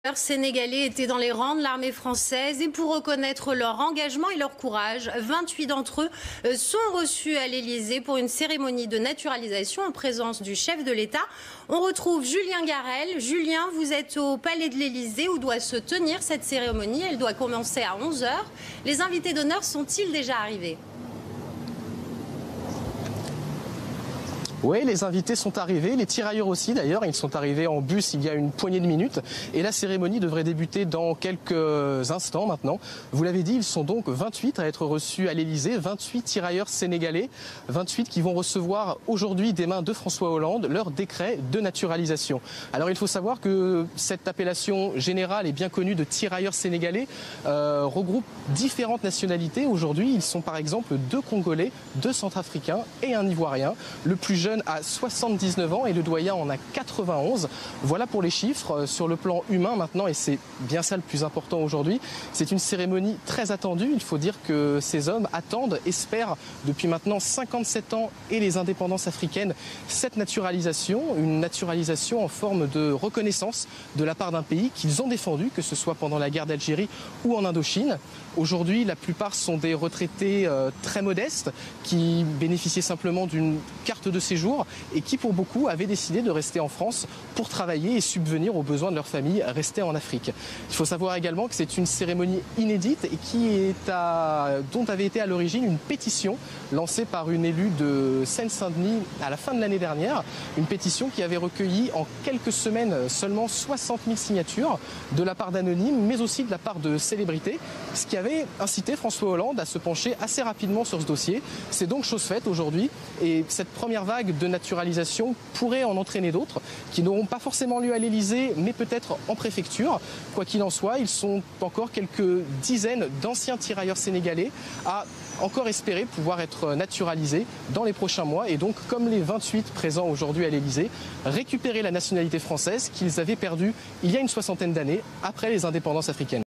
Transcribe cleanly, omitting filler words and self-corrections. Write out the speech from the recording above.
Les Sénégalais étaient dans les rangs de l'armée française et pour reconnaître leur engagement et leur courage, 28 d'entre eux sont reçus à l'Élysée pour une cérémonie de naturalisation en présence du chef de l'État. On retrouve Julien Garel. Julien, vous êtes au palais de l'Élysée où doit se tenir cette cérémonie. Elle doit commencer à 11 h. Les invités d'honneur sont-ils déjà arrivés ? Oui, les invités sont arrivés, les tirailleurs aussi d'ailleurs, ils sont arrivés en bus il y a une poignée de minutes et la cérémonie devrait débuter dans quelques instants maintenant. Vous l'avez dit, ils sont donc 28 à être reçus à l'Élysée, 28 tirailleurs sénégalais, 28 qui vont recevoir aujourd'hui des mains de François Hollande leur décret de naturalisation. Alors il faut savoir que cette appellation générale et bien connue de tirailleurs sénégalais regroupe différentes nationalités. Aujourd'hui, ils sont par exemple 2 Congolais, 2 Centrafricains et un Ivoirien. Le plus jeune a 79 ans et le doyen en a 91. Voilà pour les chiffres. Sur le plan humain maintenant, et c'est bien ça le plus important aujourd'hui, c'est une cérémonie très attendue. Il faut dire que ces hommes attendent, espèrent depuis maintenant 57 ans et les indépendances africaines cette naturalisation, une naturalisation en forme de reconnaissance de la part d'un pays qu'ils ont défendu, que ce soit pendant la guerre d'Algérie ou en Indochine. Aujourd'hui, la plupart sont des retraités très modestes qui bénéficiaient simplement d'une carte de séjour et qui, pour beaucoup, avaient décidé de rester en France pour travailler et subvenir aux besoins de leur famille restée en Afrique. Il faut savoir également que c'est une cérémonie inédite et dont avait été à l'origine une pétition lancée par une élue de Seine-Saint-Denis à la fin de l'année dernière. Une pétition qui avait recueilli en quelques semaines seulement 60 000 signatures de la part d'anonymes, mais aussi de la part de célébrités, ce qui avait incité François Hollande à se pencher assez rapidement sur ce dossier. C'est donc chose faite aujourd'hui et cette première vague de naturalisation pourrait en entraîner d'autres qui n'auront pas forcément lieu à l'Élysée, mais peut-être en préfecture. Quoi qu'il en soit, ils sont encore quelques dizaines d'anciens tirailleurs sénégalais à encore espérer pouvoir être naturalisés dans les prochains mois et donc, comme les 28 présents aujourd'hui à l'Élysée, récupérer la nationalité française qu'ils avaient perdue il y a une 60aine d'années après les indépendances africaines.